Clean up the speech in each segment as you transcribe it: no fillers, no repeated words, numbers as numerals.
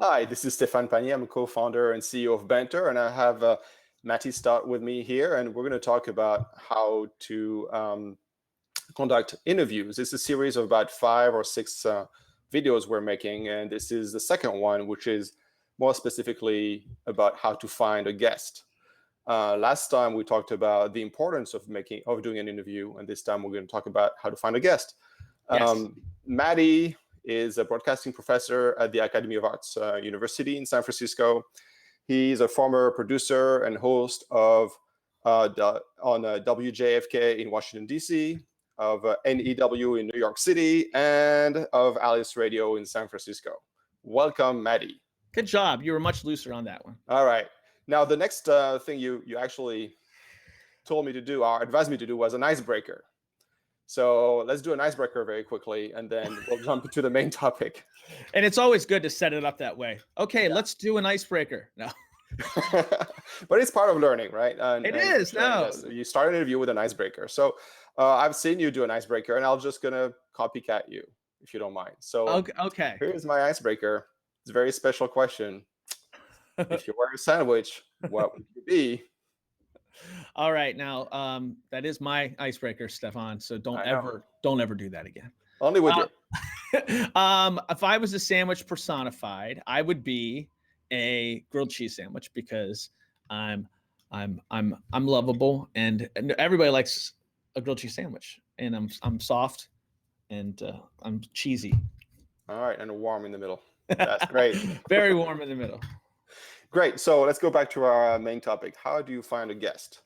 Hi, this is Stephane Panier. I'm a co-founder and CEO of Banter, and I have Matty Staudt with me here, and we're going to talk about how to conduct interviews. It's a series of about 5 or 6 videos we're making, and this is the second one, which is more specifically about how to find a guest. Last time we talked about the importance of doing an interview, and this time we're going to talk about how to find a guest. Yes. Matty is a broadcasting professor at the Academy of Arts University in San Francisco. He's a former producer and host of WJFK in Washington, D.C., of NEW in New York City, and of Alice Radio in San Francisco. Welcome, Matty. Good job. You were much looser on that one. All right. Now, the next thing you actually told me to do, or advised me to do, was an icebreaker. So let's do an icebreaker very quickly, and then we'll jump into the main topic. And it's always good to set it up that way. Okay, yeah. Let's do an icebreaker. No. But it's part of learning, right? It is. No. You start an interview with an icebreaker. So I've seen you do an icebreaker, and I'm just going to copycat you, if you don't mind. So okay. Here's my icebreaker. It's a very special question. If you were a sandwich, what would you be? All right, now that is my icebreaker, Stephane. So don't ever do that again. Only with you. If I was a sandwich personified, I would be a grilled cheese sandwich because I'm lovable and everybody likes a grilled cheese sandwich, and I'm soft and I'm cheesy. All right, and warm in the middle. That's great. Very warm in the middle. Great. So let's go back to our main topic. How do you find a guest?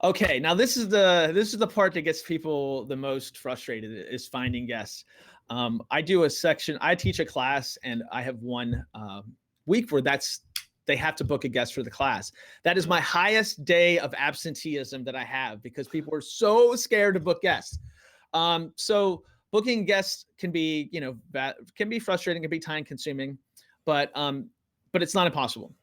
Okay, now this is the part that gets people the most frustrated, is finding guests. I teach a class, and I have one week where they have to book a guest for the class. That is my highest day of absenteeism that I have, because people are so scared to book guests. So booking guests can be frustrating, can be time consuming, but it's not impossible.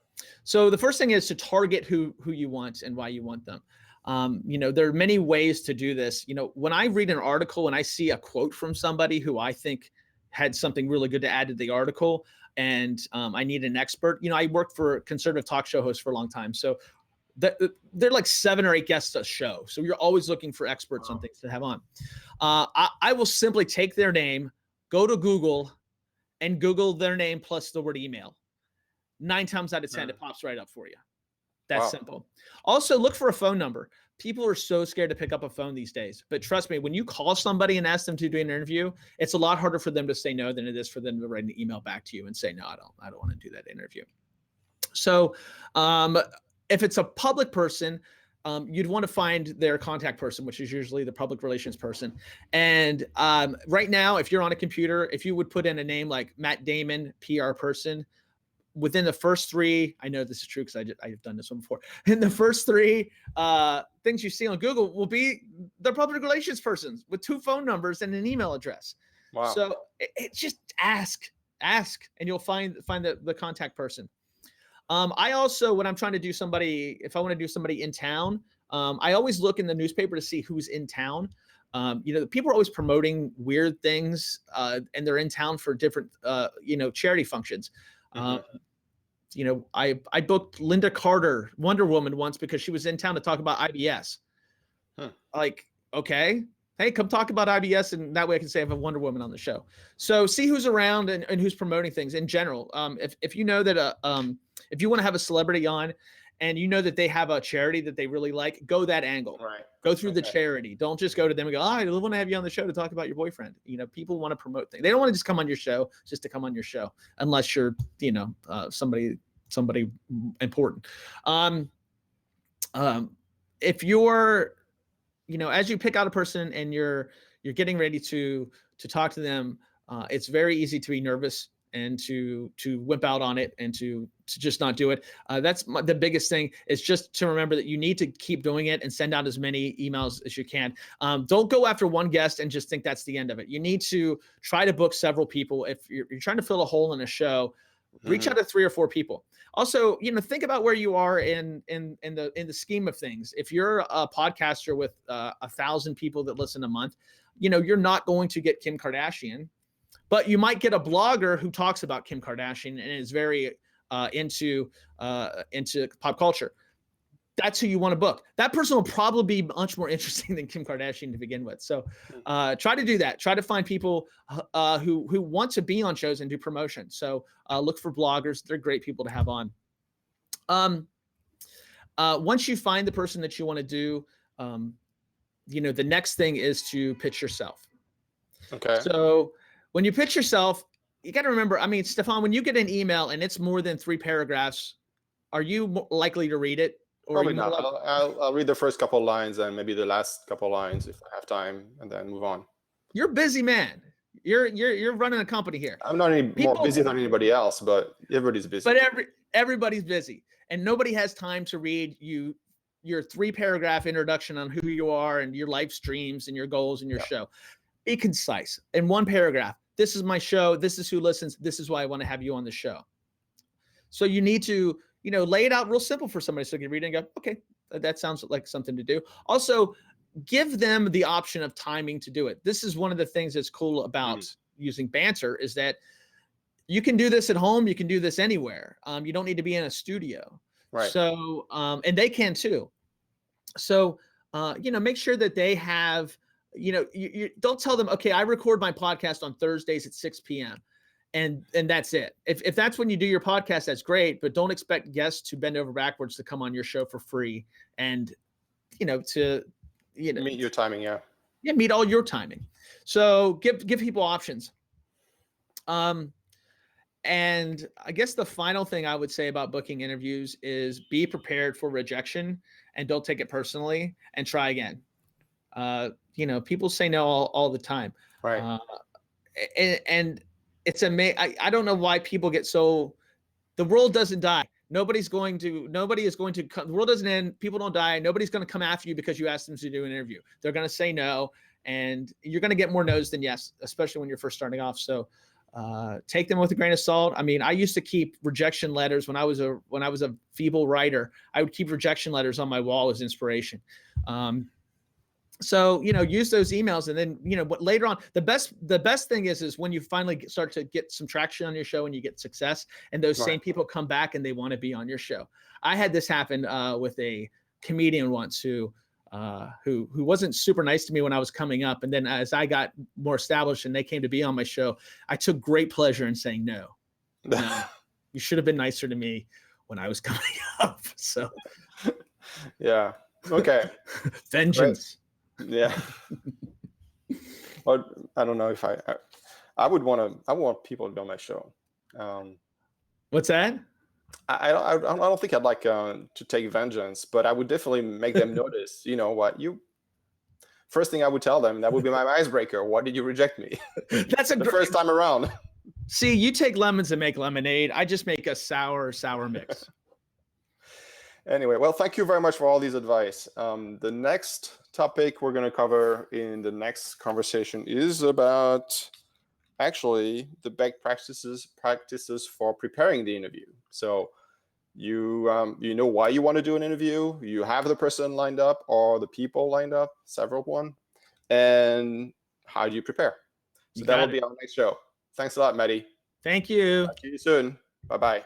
So the first thing is to target who you want and why you want them. There are many ways to do this. When I read an article and I see a quote from somebody who I think had something really good to add to the article, and I need an expert. I worked for conservative talk show hosts for a long time. So they're like 7 or 8 guests a show. So you're always looking for experts on things to have on. I will simply take their name, go to Google, and Google their name plus the word email. 9 times out of 10, it pops right up for you. That's simple. Also, look for a phone number. People are so scared to pick up a phone these days. But trust me, when you call somebody and ask them to do an interview, it's a lot harder for them to say no than it is for them to write an email back to you and say, no, I don't want to do that interview. So if it's a public person, you'd want to find their contact person, which is usually the public relations person. And right now, if you're on a computer, if you would put in a name like Matt Damon, PR person, within the first 3, I know this is true because I've done this one before. In the first 3 things you see on Google will be the public relations persons with 2 phone numbers and an email address. Wow. So it's just ask, and you'll find the contact person. I also, when I'm trying to do somebody, if I want to do somebody in town, I always look in the newspaper to see who's in town. People are always promoting weird things, and they're in town for different, charity functions. I booked Linda Carter, Wonder Woman, once because she was in town to talk about IBS. Like, okay, hey, come talk about IBS, and that way I can say I have a Wonder Woman on the show. So see who's around and who's promoting things in general. If you know that if you want to have a celebrity on, and you know that they have a charity that they really like, go that angle. Right. Go through the charity. Don't just go to them and go, I want to have you on the show to talk about your boyfriend. People want to promote things. They don't want to just come on your show just to come on your show, unless you're, somebody important. If you're, as you pick out a person and you're getting ready to talk to them, it's very easy to be nervous and to wimp out on it and to just not do it. That's the biggest thing, is just to remember that you need to keep doing it and send out as many emails as you can. Don't go after one guest and just think that's the end of it. You need to try to book several people. If you're trying to fill a hole in a show, reach out to 3 or 4 people. Also, think about where you are in the scheme of things. If you're a podcaster with 1,000 people that listen a month, you're not going to get Kim Kardashian. But you might get a blogger who talks about Kim Kardashian and is very into pop culture. That's who you want to book. That person will probably be much more interesting than Kim Kardashian to begin with. So try to do that. Try to find people who want to be on shows and do promotion. So look for bloggers. They're great people to have on. Once you find the person that you want to do, the next thing is to pitch yourself. Okay. So when you pitch yourself, you got to remember, I mean, Stephane, when you get an email and it's more than 3 paragraphs, are you likely to read it? Or probably not. I'll read the first couple of lines and maybe the last couple of lines if I have time, and then move on. You're a busy man. You're running a company here. I'm not any more busy than anybody else, but everybody's busy. But everybody's busy, and nobody has time to read your 3-paragraph introduction on who you are and your life streams and your goals and your show. Be concise in 1 paragraph. This is my show. This is who listens. This is why I want to have you on the show. So you need to, lay it out real simple for somebody so they can read it and go, okay, that sounds like something to do. Also, give them the option of timing to do it. This is one of the things that's cool about using Banter is that you can do this at home. You can do this anywhere. You don't need to be in a studio. Right. So, and they can too. So, make sure that they have, you don't tell them, okay, I record my podcast on Thursdays at 6 p.m. And that's it. If that's when you do your podcast, that's great, but don't expect guests to bend over backwards to come on your show for free and, meet your timing. Yeah, meet all your timing. So give people options. And I guess the final thing I would say about booking interviews is be prepared for rejection and don't take it personally and try again. People say no all the time. Right. And it's amazing. I don't know why people get so. The world doesn't die. Nobody is going to come. The world doesn't end. People don't die. Nobody's going to come after you because you asked them to do an interview. They're going to say no, and you're going to get more no's than yes, especially when you're first starting off. So take them with a grain of salt. I mean, I used to keep rejection letters when I was a feeble writer. I would keep rejection letters on my wall as inspiration. So, use those emails, and then, but later on, the best thing is when you finally start to get some traction on your show and you get success, and those same people come back and they want to be on your show. I had this happen with a comedian once who wasn't super nice to me when I was coming up. And then as I got more established and they came to be on my show, I took great pleasure in saying, no, you should have been nicer to me when I was coming up. So, yeah. Okay. Vengeance. Right. Yeah. Or I don't know if I want people to be on my show. What's that? I don't think I'd like to take vengeance, but I would definitely make them notice. First thing I would tell them, that would be my icebreaker. Why did you reject me? That's the first time around. See, you take lemons and make lemonade. I just make a sour mix. Anyway, well, thank you very much for all these advice. The next topic we're going to cover in the next conversation is about actually the best practices for preparing the interview. So you know why you want to do an interview, you have the person lined up or the people lined up, several one, and how do you prepare? So that will be our next show. Thanks a lot, Matty. Thank you. Talk to you soon. Bye-bye.